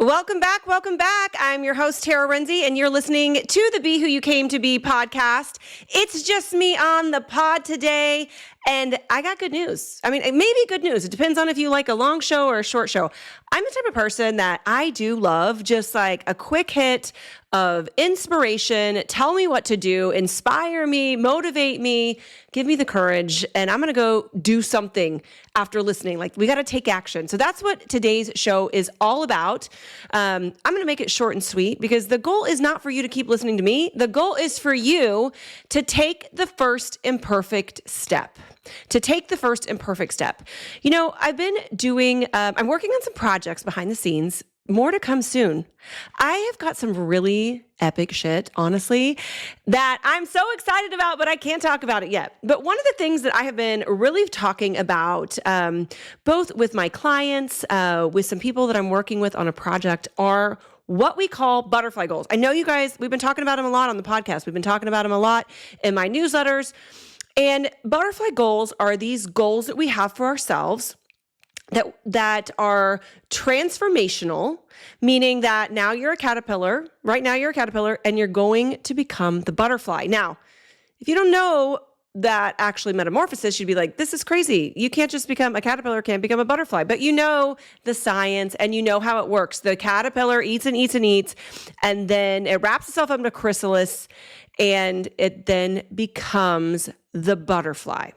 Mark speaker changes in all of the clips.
Speaker 1: Welcome back. Welcome back. I'm your host, Tara Renze, and you're listening to the Be Who You Came to Be podcast. It's just me on the pod today, and I got good news. I mean, maybe good news. It depends on if you like a long show or a short show. I'm the type of person that I do love just like a quick hit of inspiration. Tell me what to do, inspire me, motivate me, give me the courage, and I'm going to go do something after listening. Like, we got to take action. So that's what today's show is all about. I'm going to make it short and sweet because the goal is not for you to keep listening to me. The goal is for you to take the first imperfect step. To take the first imperfect step. You know, I've been doing, I'm working on some projects behind the scenes. More to come soon. I have got some really epic shit, honestly, that I'm so excited about, but I can't talk about it yet. But one of the things that I have been really talking about, both with my clients, with some people that I'm working with on a project, are what we call butterfly goals. I know you guys, we've been talking about them a lot on the podcast. We've been talking about them a lot in my newsletters. And butterfly goals are these goals that we have for ourselves that are transformational, meaning that now you're a caterpillar, right now you're a caterpillar, and you're going to become the butterfly. Now, if you don't know that actually metamorphosis, you'd be like, this is crazy. You can't just become a caterpillar, can't become a butterfly. But you know the science and you know how it works. The caterpillar eats and eats and eats, and then it wraps itself up in a chrysalis, and it then becomes the butterfly.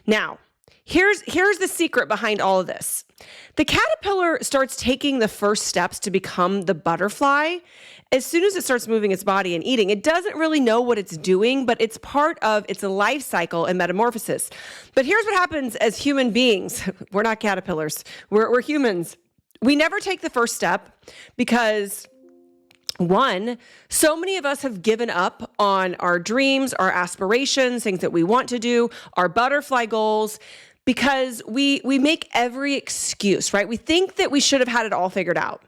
Speaker 1: Now, here's the secret behind all of this. The caterpillar starts taking the first steps to become the butterfly as soon as it starts moving its body and eating. It doesn't really know what it's doing, but it's part of its life cycle and metamorphosis. But here's what happens as human beings. We're not caterpillars. We're humans. We never take the first step because, one, so many of us have given up on our dreams, our aspirations, things that we want to do, our butterfly goals, because we make every excuse, right? We think that we should have had it all figured out.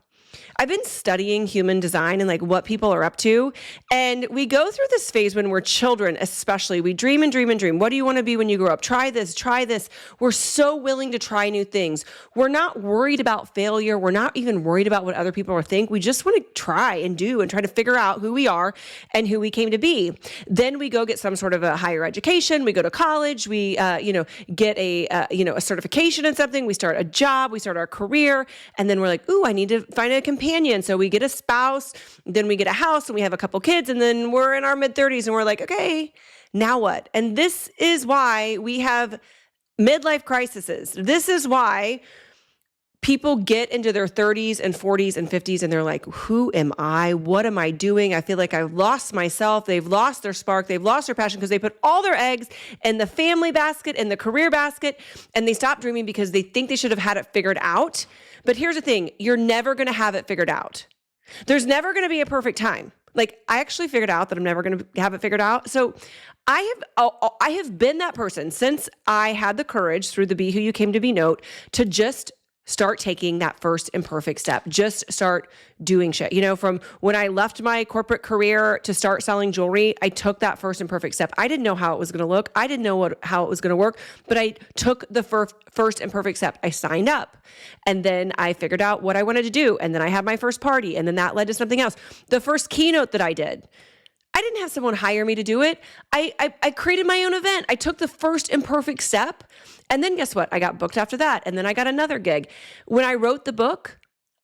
Speaker 1: I've been studying human design and like what people are up to. And we go through this phase when we're children, especially. We dream and dream and dream. What do you want to be when you grow up? Try this, try this. We're so willing to try new things. We're not worried about failure. We're not even worried about what other people will think. We just want to try and do and try to figure out who we are and who we came to be. Then we go get some sort of a higher education. We go to college. We, get a certification in something. We start a job. We start our career. And then we're like, ooh, I need to find a companion. So we get a spouse, then we get a house, and we have a couple kids, and then we're in our mid-30s, and we're like, okay, now what? And this is why we have midlife crises. This is why people get into their 30s and 40s and 50s, and they're like, who am I? What am I doing? I feel like I've lost myself. They've lost their spark. They've lost their passion because they put all their eggs in the family basket, in the career basket, and they stop dreaming because they think they should have had it figured out. But here's the thing, you're never going to have it figured out. There's never going to be a perfect time. Like, I actually figured out that I'm never going to have it figured out. So I have been that person since I had the courage through the Be Who You Came to Be note to just start taking that first imperfect step. Just start doing shit. You know, from when I left my corporate career to start selling jewelry, I took that first imperfect step. I didn't know how it was going to look. I didn't know how it was going to work, but I took the first imperfect step. I signed up, and then I figured out what I wanted to do, and then I had my first party, and then that led to something else. The first keynote that I did, I didn't have someone hire me to do it. I created my own event. I took the first imperfect step. And then guess what? I got booked after that. And then I got another gig. When I wrote the book,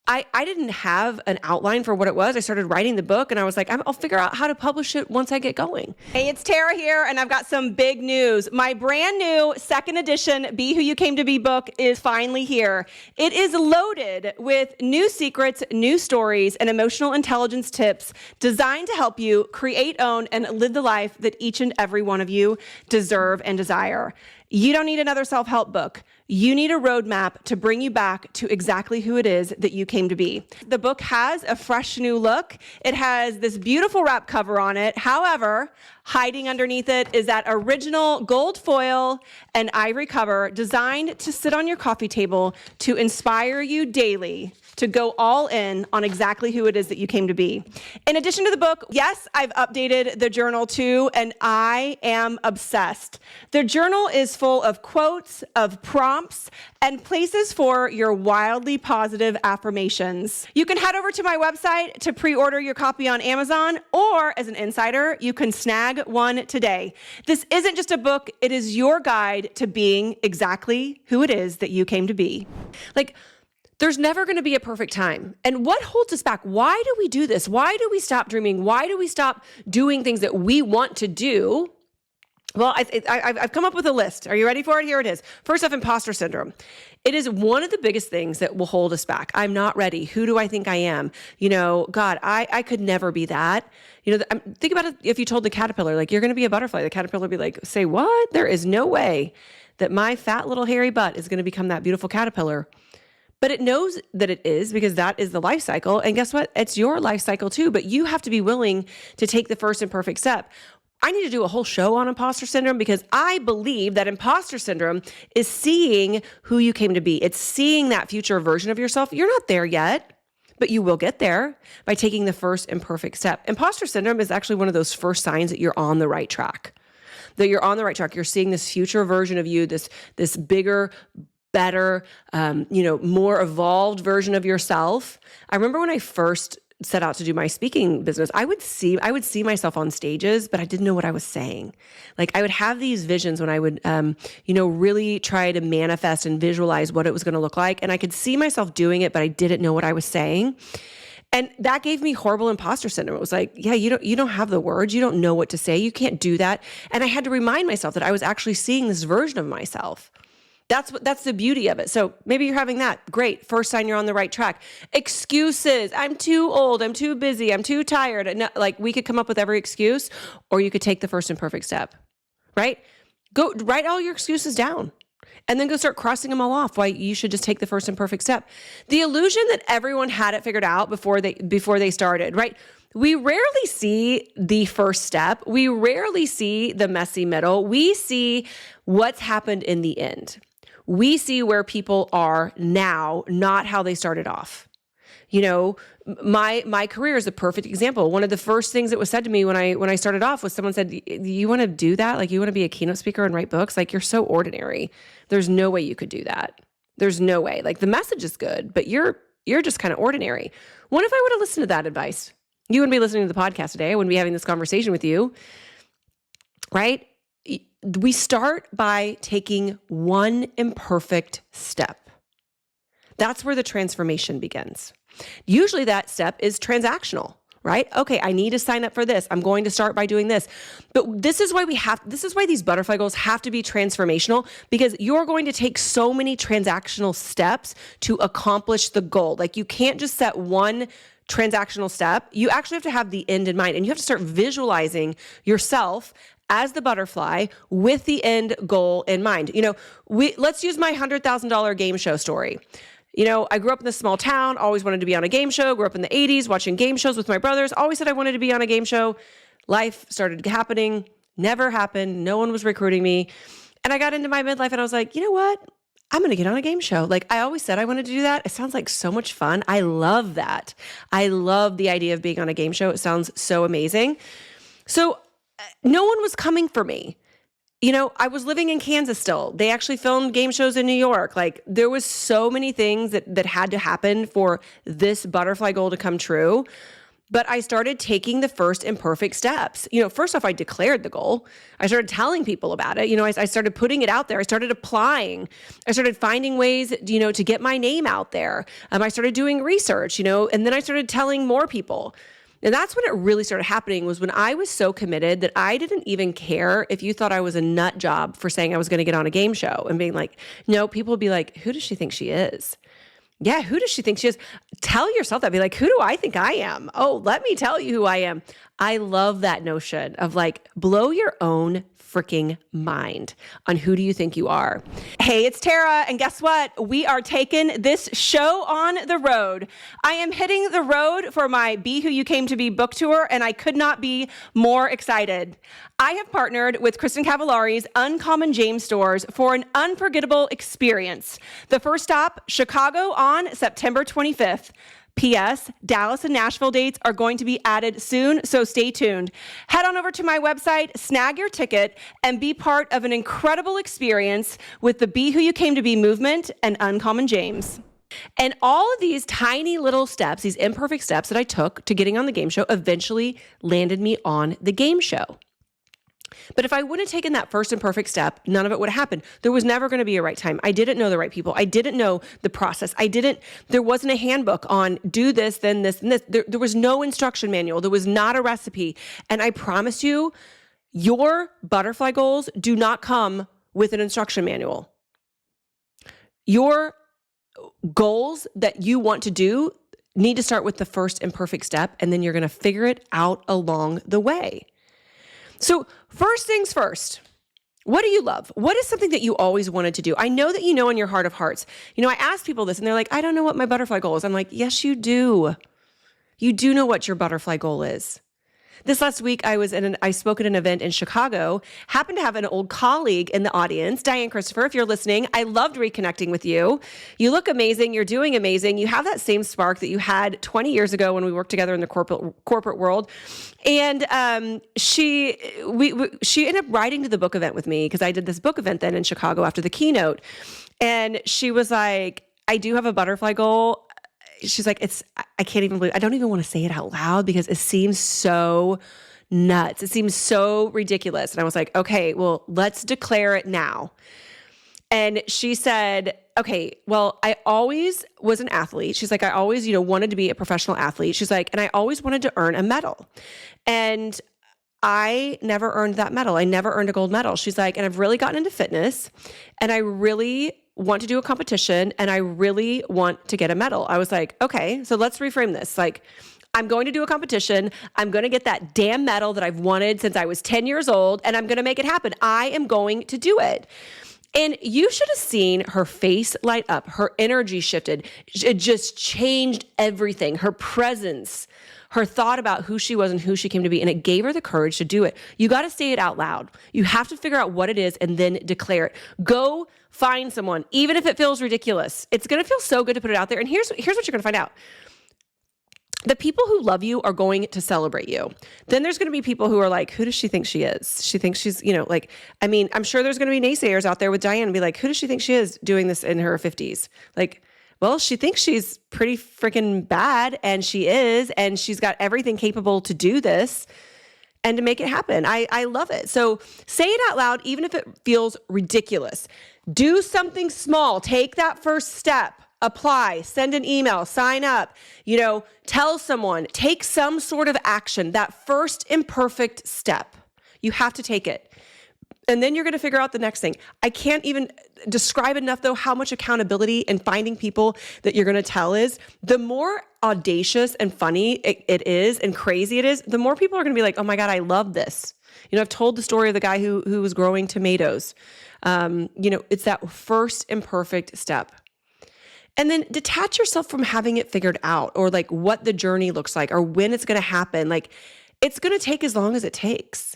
Speaker 1: I didn't have an outline for what it was. I started writing the book and I was like, I'll figure out how to publish it once I get going. Hey, it's Tara here, and I've got some big news. My brand new second edition Be Who You Came to Be book is finally here. It is loaded with new secrets, new stories, and emotional intelligence tips designed to help you create, own, and live the life that each and every one of you deserve and desire. You don't need another self-help book. You need a roadmap to bring you back to exactly who it is that you came to be. The book has a fresh new look. It has this beautiful wrap cover on it. However, hiding underneath it is that original gold foil and ivory cover designed to sit on your coffee table to inspire you daily to go all in on exactly who it is that you came to be. In addition to the book, yes, I've updated the journal too, and I am obsessed. The journal is full of quotes, of prompts, and places for your wildly positive affirmations. You can head over to my website to pre-order your copy on Amazon, or as an insider, you can snag one today. This isn't just a book, it is your guide to being exactly who it is that you came to be. Like, there's never going to be a perfect time. And what holds us back? Why do we do this? Why do we stop dreaming? Why do we stop doing things that we want to do? Well, I've come up with a list. Are you ready for it? Here it is. First off, imposter syndrome. It is one of the biggest things that will hold us back. I'm not ready. Who do I think I am? God, I could never be that. Think about it. If you told the caterpillar, like, you're going to be a butterfly, the caterpillar would be like, say what? There is no way that my fat little hairy butt is going to become that beautiful caterpillar. But it knows that it is, because that is the life cycle. And guess what? It's your life cycle too, but you have to be willing to take the first imperfect step. I need to do a whole show on imposter syndrome, because I believe that imposter syndrome is seeing who you came to be. It's seeing that future version of yourself. You're not there yet, but you will get there by taking the first imperfect step. Imposter syndrome is actually one of those first signs that you're on the right track. That you're on the right track. You're seeing this future version of you, this bigger, better, more evolved version of yourself. I remember when I first set out to do my speaking business, I would see myself on stages, but I didn't know what I was saying. Like, I would have these visions when I would, really try to manifest and visualize what it was going to look like. And I could see myself doing it, but I didn't know what I was saying. And that gave me horrible imposter syndrome. It was like, yeah, you don't have the words. You don't know what to say. You can't do that. And I had to remind myself that I was actually seeing this version of myself. That's the beauty of it. So maybe you're having that. Great. First sign you're on the right track. Excuses. I'm too old. I'm too busy. I'm too tired. And we could come up with every excuse, or you could take the first imperfect step, right? Go write all your excuses down and then go start crossing them all off. Why you should just take the first imperfect step. The illusion that everyone had it figured out before they started, right? We rarely see the first step. We rarely see the messy middle. We see what's happened in the end. We see where people are now, not how they started off. My career is a perfect example. One of the first things that was said to me when I started off was, someone said, you want to do that? Like, you want to be a keynote speaker and write books? Like, you're so ordinary. There's no way you could do that. There's no way. Like, the message is good, but you're just kind of ordinary. What if I would have listened to that advice? You wouldn't be listening to the podcast today. I wouldn't be having this conversation with you, right? We start by taking one imperfect step. That's where the transformation begins. Usually that step is transactional, right? Okay, I need to sign up for this. I'm going to start by doing this. But this is why these butterfly goals have to be transformational, because you're going to take so many transactional steps to accomplish the goal. Like, you can't just set one transactional step. You actually have to have the end in mind, and you have to start visualizing yourself as the butterfly with the end goal in mind. Let's use my $100,000 game show story. I grew up in this small town, always wanted to be on a game show, grew up in the 80s watching game shows with my brothers, always said I wanted to be on a game show. Life started happening, never happened. No one was recruiting me. And I got into my midlife and I was like, you know what? I'm going to get on a game show. Like, I always said I wanted to do that. It sounds like so much fun. I love that. I love the idea of being on a game show. It sounds so amazing. So no one was coming for me. I was living in Kansas still. They actually filmed game shows in New York. Like, there was so many things that had to happen for this butterfly goal to come true. But I started taking the first imperfect steps. First off, I declared the goal. I started telling people about it. I started putting it out there. I started applying. I started finding ways, to get my name out there. I started doing research, and then I started telling more people. And that's when it really started happening, was when I was so committed that I didn't even care if you thought I was a nut job for saying I was going to get on a game show and being like, no, people would be like, who does she think she is? Yeah, who does she think she is? Tell yourself that. Be like, who do I think I am? Oh, let me tell you who I am. I love that notion of like, blow your own freaking mind on who do you think you are. Hey, it's Tara, and guess what? We are taking this show on the road. I am hitting the road for my Be Who You Came to Be book tour, and I could not be more excited. I have partnered with Kristen Cavallari's Uncommon James stores for an unforgettable experience. The first stop, Chicago on September 25th. P.S. Dallas and Nashville dates are going to be added soon, so stay tuned. Head on over to my website, snag your ticket, and be part of an incredible experience with the Be Who You Came to Be movement and Uncommon James. And all of these tiny little steps, these imperfect steps that I took to getting on the game show eventually landed me on the game show. But if I wouldn't have taken that first imperfect step, none of it would have happened. There was never going to be a right time. I didn't know the right people. I didn't know the process. There wasn't a handbook on do this, then this, and this. There was no instruction manual. There was not a recipe. And I promise you, your butterfly goals do not come with an instruction manual. Your goals that you want to do need to start with the first imperfect step, and then you're going to figure it out along the way. So first things first, what do you love? What is something that you always wanted to do? I know that you know in your heart of hearts. You know, I ask people this and they're like, I don't know what my butterfly goal is. I'm like, yes, you do. You do know what your butterfly goal is. This last week, I spoke at an event in Chicago, happened to have an old colleague in the audience, Diane Christopher, if you're listening. I loved reconnecting with you. You look amazing. You're doing amazing. You have that same spark that you had 20 years ago when we worked together in the corporate world. And she ended up writing to the book event with me because I did this book event then in Chicago after the keynote. And she was like, I do have a butterfly goal. She's like, I can't even believe, I don't even want to say it out loud because it seems so nuts. It seems so ridiculous. And I was like, okay, well, let's declare it now. And she said, okay, well, I always was an athlete. She's like, I always, wanted to be a professional athlete. She's like, and I always wanted to earn a medal. And I never earned that medal. I never earned a gold medal. She's like, and I've really gotten into fitness and I really want to do a competition and I really want to get a medal. I was like, okay, so let's reframe this. Like, I'm going to do a competition. I'm going to get that damn medal that I've wanted since I was 10 years old, and I'm going to make it happen. I am going to do it. And you should have seen her face light up. Her energy shifted. It just changed everything. Her presence, her thought about who she was and who she came to be, and it gave her the courage to do it. You got to say it out loud. You have to figure out what it is and then declare it. Go find someone, even if it feels ridiculous. It's going to feel so good to put it out there. And here's what you're going to find out. The people who love you are going to celebrate you. Then there's going to be people who are like, who does she think she is? She thinks she's, I'm sure there's going to be naysayers out there with Diane and be like, who does she think she is doing this in her 50s? Like, well, she thinks she's pretty freaking bad, and she is, and she's got everything capable to do this and to make it happen. I love it. So say it out loud, even if it feels ridiculous. Do something small. Take that first step. Apply, send an email, sign up, tell someone, take some sort of action. That first imperfect step, you have to take it. And then you're going to figure out the next thing. I can't even describe enough, though, how much accountability and finding people that you're going to tell is. The more audacious and funny it is and crazy it is, the more people are going to be like, oh my God, I love this. I've told the story of the guy who was growing tomatoes. It's that first imperfect step. And then detach yourself from having it figured out, or like what the journey looks like, or when it's going to happen. Like, it's going to take as long as it takes.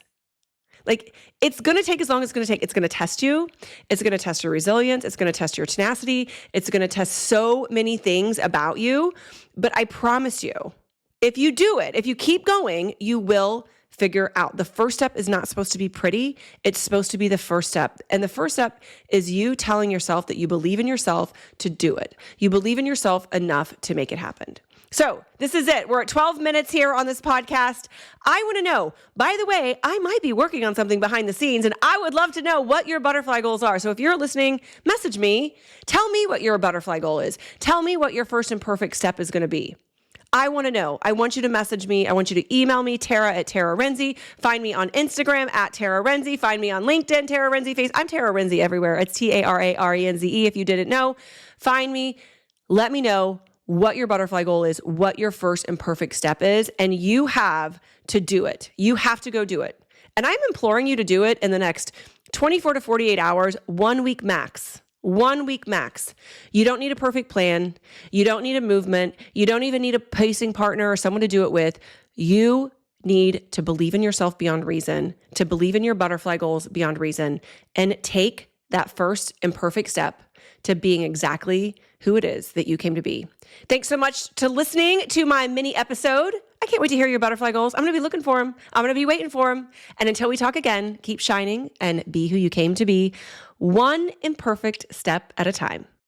Speaker 1: It's going to take as long as it's going to take. It's going to test you. It's going to test your resilience. It's going to test your tenacity. It's going to test so many things about you. But I promise you, if you do it, if you keep going, you will figure out. The first step is not supposed to be pretty. It's supposed to be the first step. And the first step is you telling yourself that you believe in yourself to do it. You believe in yourself enough to make it happen. So this is it. We're at 12 minutes here on this podcast. I want to know, by the way, I might be working on something behind the scenes, and I would love to know what your butterfly goals are. So if you're listening, message me. Tell me what your butterfly goal is. Tell me what your first imperfect step is going to be. I want to know. I want you to message me. I want you to email me, Tara@Tara Renze. Find me on Instagram @Tara Renze. Find me on LinkedIn, Tara Renze. I'm Tara Renze everywhere. It's TaraRenze if you didn't know. Find me. Let me know what your butterfly goal is, what your first imperfect step is, and you have to do it. You have to go do it. And I'm imploring you to do it in the next 24 to 48 hours, 1 week max. 1 week max. You don't need a perfect plan. You don't need a movement. You don't even need a pacing partner or someone to do it with. You need to believe in yourself beyond reason, to believe in your butterfly goals beyond reason, and take that first imperfect step to being exactly who it is that you came to be. Thanks so much to listening to my mini episode. I can't wait to hear your butterfly goals. I'm going to be looking for them. I'm going to be waiting for them. And until we talk again, keep shining and be who you came to be, one imperfect step at a time.